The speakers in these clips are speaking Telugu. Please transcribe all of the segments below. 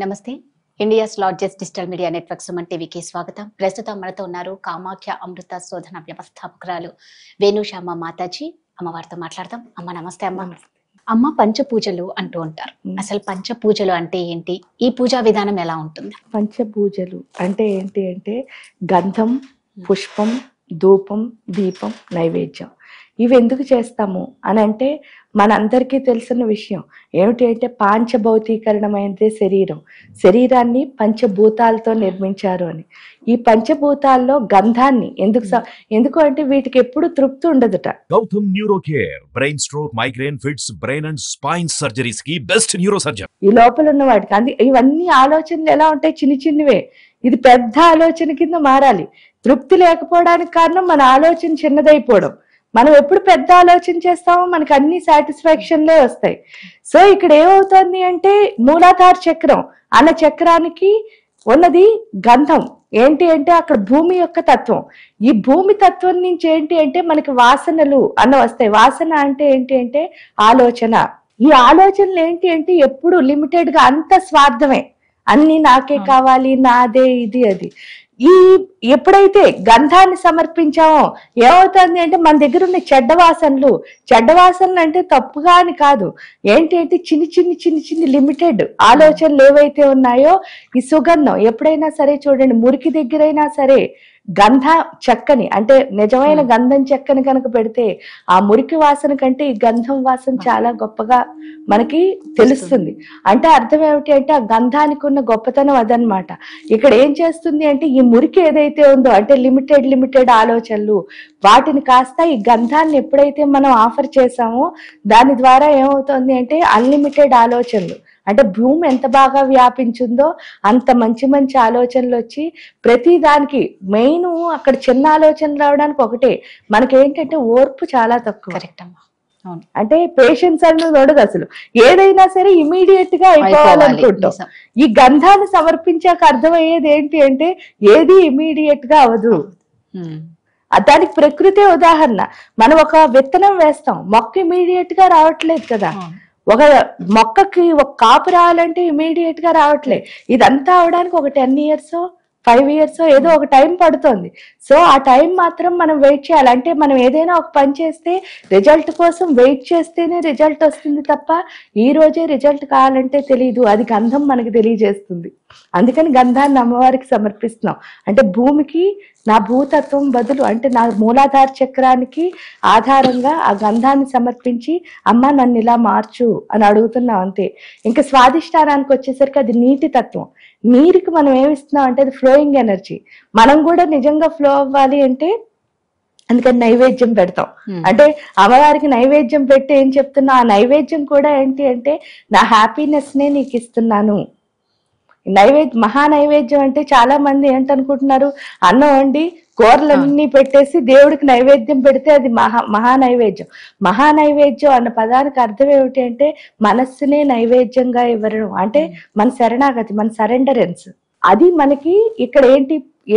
నమస్తే. India's largest digital media network Suman టీవీకి స్వాగతం. ప్రస్తుతం మనతో ఉన్నారు కామాఖ్య అమృత శోధన వ్యవస్థాపకురాలు వేణుశ్యామ మాతాజీ. అమ్మవారితో మాట్లాడదాం. అమ్మ నమస్తే. అమ్మ పంచపూజలు అంటూ ఉంటారు. అసలు పంచపూజలు అంటే ఏంటి? ఈ పూజా విధానం ఎలా ఉంటుంది? పంచపూజలు అంటే ఏంటి అంటే గంధం, పుష్పం, ధూపం, దీపం, నైవేద్యం. ఇవి ఎందుకు చేస్తాము అని అంటే మనందరికీ తెలిసిన విషయం ఏమిటి అంటే పాంచభౌతీకరణమైనదే శరీరాన్ని పంచభూతాలతో నిర్మించారు అని. ఈ పంచభూతాల్లో గంధాన్ని ఎందుకు అంటే వీటికి ఎప్పుడు తృప్తి ఉండదుట. Gautam neuro care brain stroke, migraine, fits, brain and spine surgeries కి బెస్ట్ న్యూరో సర్జన్. ఈ లోపల ఉన్న వాడికి ఇవన్నీ ఆలోచనలు ఎలా ఉంటాయి? చిన్నవే. ఇది పెద్ద ఆలోచన కింద మారాలి. తృప్తి లేకపోవడానికి కారణం మన ఆలోచన చిన్నదైపోవడం. మనం ఎప్పుడు పెద్ద ఆలోచన చేస్తామో మనకి అన్ని సాటిస్ఫాక్షన్లే వస్తాయి. సో ఇక్కడ ఏమవుతుంది అంటే మూలాధార చక్రం అన్న చక్రానికి ఉన్నది గంధం. ఏంటి అంటే అక్కడ భూమి యొక్క తత్వం. ఈ భూమి తత్వం నుంచి ఏంటి అంటే మనకి వాసనలు వస్తాయి. వాసన అంటే ఏంటి అంటే ఆలోచన. ఈ ఆలోచనలు ఏంటి అంటే ఎప్పుడు లిమిటెడ్ గా అంత స్వార్థమే. అన్ని నాకే కావాలి, నాదే, ఇది అది. ఎప్పుడైతే గంధాన్ని సమర్పించామో ఏమవుతుంది అంటే మన దగ్గర ఉన్న చెడ్డ వాసనలు అంటే తప్పుగా అని కాదు. ఏంటి అంటే చిన్ని లిమిటెడ్ ఆలోచనలు ఏవైతే ఉన్నాయో ఈ సుగంధం ఎప్పుడైనా సరే చూడండి, మురికి దగ్గరైనా సరే గంధ చెక్కని అంటే నిజమైన గంధం చెక్కని కనుక పెడితే ఆ మురికి వాసన కంటే ఈ గంధం వాసన చాలా గొప్పగా మనకి తెలుస్తుంది. అంటే అర్థం ఏమిటి అంటే ఆ గంధానికి ఉన్న గొప్పతనం అదనమాట. ఇక్కడ ఏం చేస్తుంది అంటే ఈ మురికి ఏదైతే ఉందో అంటే లిమిటెడ్ ఆలోచనలు వాటిని కాస్త ఈ గంధాన్ని ఎప్పుడైతే మనం ఆఫర్ చేసామో దాని ద్వారా ఏమవుతుంది అంటే అన్లిమిటెడ్ ఆలోచనలు. అంటే భూమి ఎంత బాగా వ్యాపించిందో అంత మంచి ఆలోచనలు వచ్చి ప్రతి దానికి మెయిన్ అక్కడ చిన్న ఆలోచనలు రావడానికి ఒకటే, మనకేంటంటే ఓర్పు చాలా తక్కువ. కరెక్ట్ అమ్మా. అంటే పేషెన్స్ అనేది ఉండదు. అసలు ఏదైనా సరే ఇమీడియట్ గా అయిపోవాలనుకుంటాం. ఈ గంధాన్ని సమర్పించాక అర్థమయ్యేది ఏంటి అంటే ఏది ఇమీడియట్ గా అవదు. దానికి ప్రకృతే ఉదాహరణ. మనం ఒక విత్తనం వేస్తాం, మొక్క ఇమీడియట్ గా రావట్లేదు కదా. ఒక మొక్కకి ఒక కాపు రావాలంటే ఇమీడియట్ గా రావట్లేదు. ఇదంతా అవడానికి ఒక 10 years 5 years ఏదో ఒక టైం పడుతుంది. సో ఆ టైం మాత్రం మనం వెయిట్ చేయాలి. అంటే మనం ఏదైనా ఒక పని చేస్తే రిజల్ట్ కోసం వెయిట్ చేస్తేనే రిజల్ట్ వస్తుంది తప్ప ఈ రోజే రిజల్ట్ కావాలంటే తెలియదు. అది గంధం మనకి తెలియజేస్తుంది. అందుకని గంధాన్ని అమ్మవారికి సమర్పిస్తున్నాం. అంటే భూమికి నా భూతత్వం బదులు అంటే నా మూలాధార చక్రానికి ఆధారంగా ఆ గంధాన్ని సమర్పించి అమ్మ నన్ను ఇలా మార్చు అని అడుగుతున్నాం అంతే. ఇంకా స్వాదిష్టానానికి వచ్చేసరికి అది నీటి తత్వం. నీరుకి మనం ఏమిస్తున్నాం అంటే అది ఫ్లోయింగ్ ఎనర్జీ. మనం కూడా నిజంగా ఫ్లో అవ్వాలి అంటే అందుకని నైవేద్యం పెడతాం. అంటే అమ్మవారికి నైవేద్యం పెట్టి ఏం చెప్తున్నా, ఆ నైవేద్యం కూడా ఏంటి అంటే నా హ్యాపీనెస్ నే నీకు ఇస్తున్నాను. మహా నైవేద్యం అంటే చాలా మంది ఏంటనుకుంటున్నారు, అన్నం వండి కూరలన్నీ పెట్టేసి దేవుడికి నైవేద్యం పెడితే అది మహా నైవేద్యం అన్న పదానికి అర్థం ఏమిటి అంటే మనస్సునే నైవేద్యంగా ఇవ్వడం. అంటే మన శరణాగతి, మన సరెండరెన్స్. అది మనకి ఇక్కడ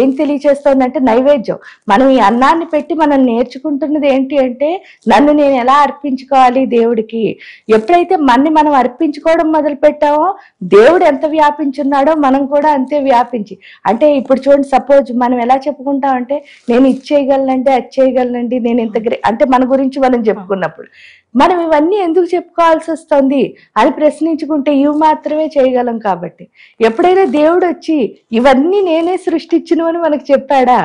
ఏం తెలియచేస్తుంది అంటే నైవేద్యం. మనం ఈ అన్నాన్ని పెట్టి మనం నేర్చుకుంటున్నది ఏంటి అంటే నన్ను నేను ఎలా అర్పించుకోవాలి దేవుడికి. ఎప్పుడైతే మనం అర్పించుకోవడం మొదలు పెట్టామో దేవుడు ఎంత వ్యాపించున్నాడో మనం కూడా అంతే వ్యాపించి. అంటే ఇప్పుడు చూడండి, సపోజ్ మనం ఎలా చెప్పుకుంటాం అంటే నేను ఇది చేయగలనండి, అది చేయగలనండి, నేను ఇంత అంటే మన గురించి మనం చెప్పుకున్నప్పుడు మనం ఇవన్నీ ఎందుకు చెప్పుకోవాల్సి వస్తుంది అని ప్రశ్నించుకుంటే ఇవి మాత్రమే చేయగలం. కాబట్టి ఎప్పుడైనా దేవుడు వచ్చి ఇవన్నీ నేనే సృష్టించినవని మనకు చెప్పాడా?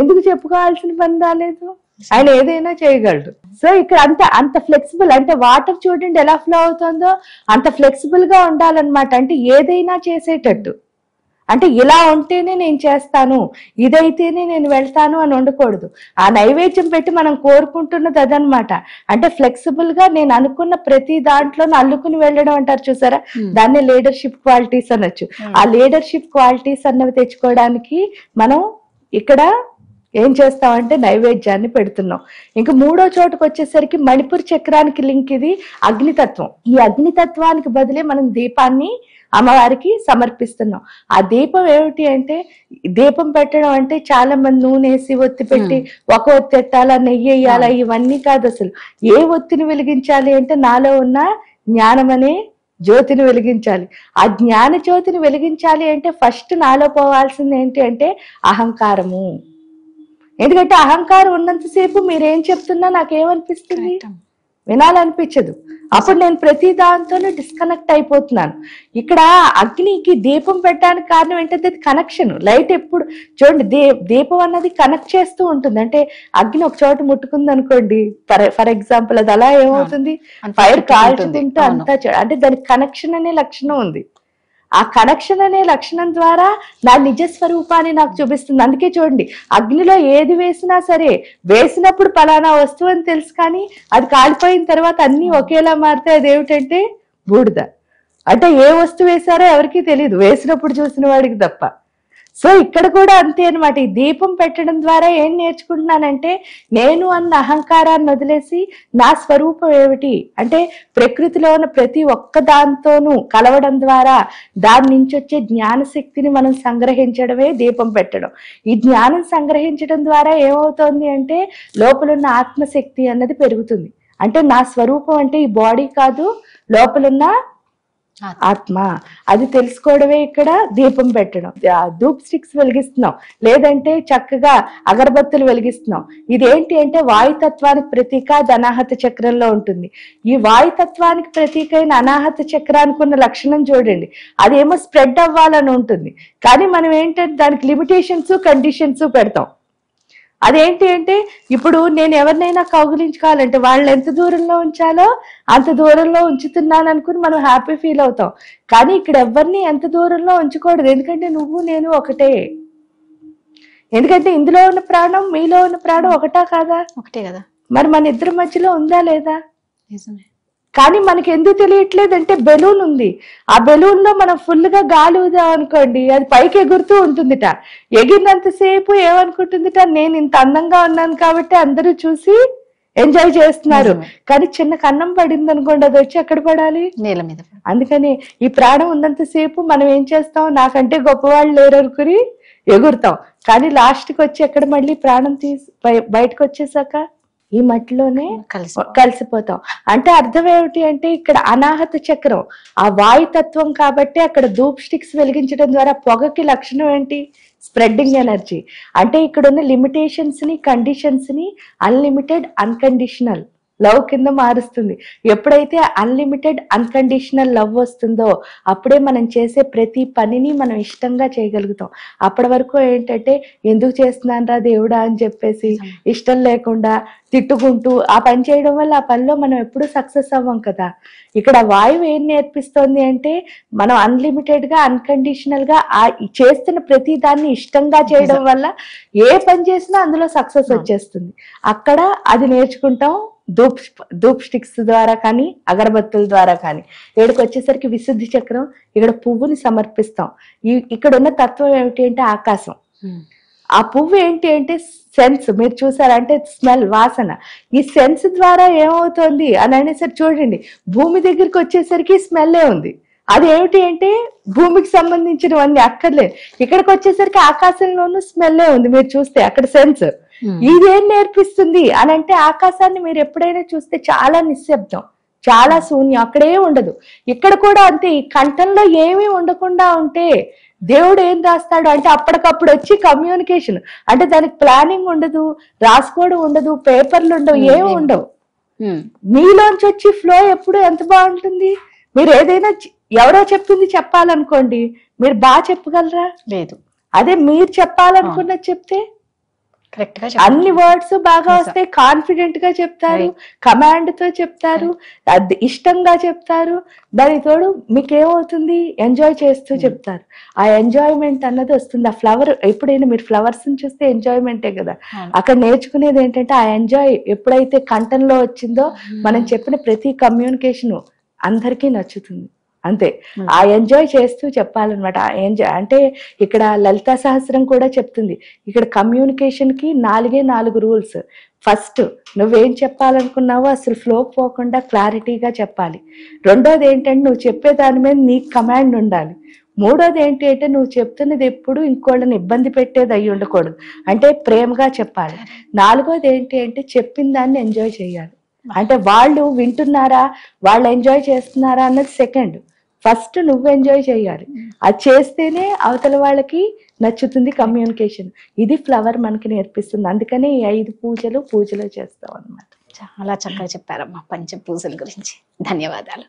ఎందుకు చెప్పుకోవాల్సిన పని రాలేదు. ఆయన ఏదైనా చేయగలడు. సో ఇక్కడ అంత ఫ్లెక్సిబుల్. అంటే వాటర్ చూడండి ఎలా ఫ్లో అవుతుందో అంత ఫ్లెక్సిబుల్ గా ఉండాలన్నమాట. అంటే ఏదైనా చేసేటట్టు. అంటే ఇలా ఉంటేనే నేను చేస్తాను, ఇదైతేనే నేను వెళ్తాను అని ఉండకూడదు. ఆ నైవేద్యం పెట్టి మనం కోరుకుంటున్నది అదనమాట. అంటే ఫ్లెక్సిబుల్ గా నేను అనుకున్న ప్రతి దాంట్లో అల్లుకుని వెళ్ళడం అంటారు చూసారా, దాన్నే లీడర్షిప్ క్వాలిటీస్ అనొచ్చు. ఆ లీడర్షిప్ క్వాలిటీస్ అన్నవి తెచ్చుకోవడానికి మనం ఇక్కడ ఏం చేస్తామంటే నైవేద్యాన్ని పెడుతున్నాం. ఇంకా మూడో చోటుకు వచ్చేసరికి మణిపూర్ చక్రానికి లింక్ ఇది అగ్నితత్వం. ఈ అగ్నితత్వానికి బదులే మనం దీపాన్ని అమ్మవారికి సమర్పిస్తున్నాం. ఆ దీపం ఏమిటి అంటే దీపం పెట్టడం అంటే చాలా మంది నూనె వేసి ఒత్తి పెట్టి ఒక ఒత్తి ఎట్టాలా, నెయ్యి వేయాలా, ఇవన్నీ కాదు. అసలు ఏ ఒత్తిని వెలిగించాలి అంటే నాలో ఉన్న జ్ఞానం అనే జ్యోతిని వెలిగించాలి. ఆ జ్ఞాన జ్యోతిని వెలిగించాలి అంటే ఫస్ట్ నాలో పోవాల్సింది ఏంటి అంటే అహంకారము. ఎందుకంటే అహంకారం ఉన్నంతసేపు మీరేం చెప్తున్నా నాకేమనిపిస్తుంది, వినాలనిపించదు. అప్పుడు నేను ప్రతి దాంతోనూ డిస్కనెక్ట్ అయిపోతున్నాను. ఇక్కడ అగ్నికి దీపం పెట్టడానికి కారణం ఏంటంటే కనెక్షన్. లైట్ ఎప్పుడు చూడండి, దీపం అన్నది కనెక్ట్ చేస్తూ ఉంటుంది. అంటే అగ్ని ఒక చోట ముట్టుకుంది అనుకోండి, ఫర్ ఎగ్జాంపుల్, అది అలా ఏమవుతుంది, ఫైర్ కాల్చుకుంటూ అంతా అంటే దానికి కనెక్షన్ అనే లక్షణం ఉంది. ఆ కనెక్షన్ అనే లక్షణం ద్వారా నా నిజ స్వరూపాన్ని నాకు చూపిస్తుంది. అందుకే చూడండి, అగ్నిలో ఏది వేసినా సరే, వేసినప్పుడు పలానా వస్తువు అని తెలుసు, కానీ అది కాలిపోయిన తర్వాత అన్ని ఒకేలా మారితే అదేమిటంటే బూడిద. అంటే ఏ వస్తువు వేసారో ఎవరికీ తెలియదు, వేసినప్పుడు చూసిన వాడికి తప్ప. సో ఇక్కడ కూడా అంతే అనమాట. ఈ దీపం పెట్టడం ద్వారా ఏం నేర్చుకుంటున్నానంటే, నేను అన్న అహంకారాన్ని వదిలేసి నా స్వరూపం ఏమిటి అంటే ప్రకృతిలో ఉన్న ప్రతి ఒక్క దాంతోనూ కలవడం ద్వారా దాని నుంచి వచ్చే జ్ఞానశక్తిని మనం సంగ్రహించడమే దీపం పెట్టడం. ఈ జ్ఞానం సంగ్రహించడం ద్వారా ఏమవుతోంది అంటే లోపలున్న ఆత్మశక్తి అన్నది పెరుగుతుంది. అంటే నా స్వరూపం అంటే ఈ బాడీ కాదు, లోపలున్న ఆత్మ, అది తెలుసుకోవడమే ఇక్కడ దీపం పెట్టడం. ధూప్ స్టిక్స్ వెలిగిస్తున్నాం, లేదంటే చక్కగా అగరబత్తులు వెలిగిస్తున్నాం. ఇదేంటి అంటే వాయుతత్వానికి ప్రతీక, అది అనాహత చక్రంలో ఉంటుంది. ఈ వాయుతత్వానికి ప్రతీక అయిన అనాహత చక్రానికి ఉన్న లక్షణం చూడండి, అదేమో స్ప్రెడ్ అవ్వాలని ఉంటుంది, కానీ మనం ఏంటంటే దానికి లిమిటేషన్స్ కండిషన్స్ పెడతాం. అదేంటి అంటే ఇప్పుడు నేను ఎవరినైనా కౌగిలించుకోవాలంటే వాళ్ళని ఎంత దూరంలో ఉంచాలో అంత దూరంలో ఉంచుతున్నాను అనుకుని మనం హ్యాపీ ఫీల్ అవుతాం. కానీ ఇక్కడ ఎవరిని ఎంత దూరంలో ఉంచకూడదు, ఎందుకంటే నువ్వు నేను ఒకటే. ఎందుకంటే ఇందులో ఉన్న ప్రాణం మీలో ఉన్న ప్రాణం ఒకటా కాదా? ఒకటే కదా. మరి మన ఇద్దరి మధ్యలో ఉందా లేదా? నిజమే. కానీ మనకి ఎందుకు తెలియట్లేదు అంటే బెలూన్ ఉంది, ఆ బెలూన్ లో మనం ఫుల్ గా గాలి ఊదాం అనుకోండి, అది పైకి ఎగురుతూ ఉంటుందిట. ఎగిరినంతసేపు ఏమనుకుంటుందిట, నేను ఇంత అందంగా ఉన్నాను కాబట్టి అందరూ చూసి ఎంజాయ్ చేస్తున్నారు. కానీ చిన్న కన్నం పడింది అనుకోండి, అది వచ్చి ఎక్కడ పడాలి, నేల మీద. అందుకని ఈ ప్రాణం ఉన్నంతసేపు మనం ఏం చేస్తాం, నాకంటే గొప్పవాళ్ళు లేరు అనుకుని ఎగురుతాం. కానీ లాస్ట్కి వచ్చి ఎక్కడ మళ్ళీ ప్రాణం తీసి బయటకు వచ్చేసాక ఈ మట్టిలోనే కలిసిపోతాం. అంటే అర్థం ఏమిటి అంటే ఇక్కడ అనాహత చక్రం ఆ వాయుతత్వం కాబట్టి అక్కడ ధూప్ స్టిక్స్ వెలిగించడం ద్వారా పొగకి లక్షణం ఏంటి, స్ప్రెడ్డింగ్ ఎనర్జీ. అంటే ఇక్కడ ఉన్న లిమిటేషన్స్ ని కండిషన్స్ ని అన్లిమిటెడ్ అన్కండిషనల్ లవ్ కింద మారుస్తుంది. ఎప్పుడైతే అన్లిమిటెడ్ అన్కండిషనల్ లవ్ వస్తుందో అప్పుడే మనం చేసే ప్రతి పనిని మనం ఇష్టంగా చేయగలుగుతాం. అప్పటి వరకు ఏంటంటే ఎందుకు చేస్తున్నాను రా దేవుడా అని చెప్పేసి ఇష్టం లేకుండా తిట్టుకుంటూ ఆ పని చేయడం వల్ల ఆ పనిలో మనం ఎప్పుడూ సక్సెస్ అవ్వం కదా. ఇక్కడ వాయువు ఏం నేర్పిస్తోంది అంటే మనం అన్లిమిటెడ్ గా అన్కండిషనల్ గా చేస్తున్న ప్రతి దాన్ని ఇష్టంగా చేయడం వల్ల ఏ పని చేసినా అందులో సక్సెస్ వచ్చేస్తుంది. అక్కడ అది నేర్చుకుంటాం ధూప్ స్టిక్స్ ద్వారా కానీ అగరబత్తుల ద్వారా కానీ. ఇక్కడికి వచ్చేసరికి విశుద్ధి చక్రం, ఇక్కడ పువ్వుని సమర్పిస్తాం. ఇక్కడ ఉన్న తత్వం ఏమిటి అంటే ఆకాశం. ఆ పువ్వు ఏంటి అంటే సెన్స్, మీరు చూసారంటే స్మెల్, వాసన. ఈ సెన్స్ ద్వారా ఏమవుతుంది అని అనేసరి చూడండి, భూమి దగ్గరికి వచ్చేసరికి స్మెల్లే ఉంది. అదేమిటి అంటే భూమికి సంబంధించినవన్నీ అక్కర్లేదు. ఇక్కడికి వచ్చేసరికి ఆకాశంలోనూ స్మెల్లే ఉంది. మీరు చూస్తే అక్కడ సెన్స్. ఇదేం నేర్పిస్తుంది అని అంటే ఆకాశాన్ని మీరు ఎప్పుడైనా చూస్తే చాలా నిశ్శబ్దం, చాలా శూన్యం, అక్కడే ఉండదు. ఇక్కడ కూడా అంతే. ఈ కంఠంలో ఏమీ ఉండకుండా ఉంటే దేవుడు ఏం రాస్తాడు అంటే అప్పటికప్పుడు వచ్చి కమ్యూనికేషన్. అంటే దానికి ప్లానింగ్ ఉండదు, రాసుకోవడం ఉండదు, పేపర్లు ఉండవు, ఏమి ఉండవు. మీలోంచి వచ్చి ఫ్లో ఎప్పుడు ఎంత బాగుంటుంది. మీరు ఏదైనా ఎవరో చెప్తుంది చెప్పాలనుకోండి, మీరు బాగా చెప్పగలరా? లేదు. అదే మీరు చెప్పాలనుకున్నది చెప్తే కరెక్ట్ గా అన్ని వర్డ్స్ బాగా వస్తాయి, కాన్ఫిడెంట్ గా చెప్తారు, కమాండ్ తో చెప్తారు, ఇష్టంగా చెప్తారు. దాని తోడు మీకేమవుతుంది, ఎంజాయ్ చేస్తూ చెప్తారు. ఆ ఎంజాయ్మెంట్ అన్నది వస్తుంది. ఆ ఫ్లవర్ ఎప్పుడైనా మీరు ఫ్లవర్స్ ని చూస్తే ఎంజాయ్మెంటే కదా. అక్కడ నేర్చుకునేది ఏంటంటే ఆ ఎంజాయ్ ఎప్పుడైతే కంఠంలో వచ్చిందో మనం చెప్పిన ప్రతి కమ్యూనికేషన్ అందరికీ నచ్చుతుంది. అంతే. ఆ ఎంజాయ్ చేస్తూ చెప్పాలన్నమాట. ఆ ఎంజాయ్ అంటే ఇక్కడ లలితా సహస్రం కూడా చెప్తుంది, ఇక్కడ కమ్యూనికేషన్ కి 4 రూల్స్. ఫస్ట్, నువ్వేం చెప్పాలనుకున్నావో అసలు ఫ్లో పోకుండా క్లారిటీగా చెప్పాలి. రెండోది ఏంటంటే నువ్వు చెప్పే దాని మీద నీకు కమాండ్ ఉండాలి. మూడోది ఏంటి అంటే నువ్వు చెప్తున్నది ఎప్పుడు ఇంకోళ్ళని ఇబ్బంది పెట్టేది అయ్యి ఉండకూడదు, అంటే ప్రేమగా చెప్పాలి. నాలుగోది ఏంటి అంటే చెప్పిన దాన్ని ఎంజాయ్ చేయాలి. అంటే వాళ్ళు వింటున్నారా, వాళ్ళు ఎంజాయ్ చేస్తున్నారా అన్నది సెకండ్. ఫస్ట్ నువ్వు ఎంజాయ్ చేయాలి. అది చేస్తేనే అవతల వాళ్ళకి నచ్చుతుంది కమ్యూనికేషన్. ఇది ఫ్లవర్ మనకి నేర్పిస్తుంది. అందుకనే ఈ 5 పూజలు చేస్తాం అన్నమాట. చాలా చక్కగా చెప్పారమ్మా పంచ పూజల గురించి. ధన్యవాదాలు.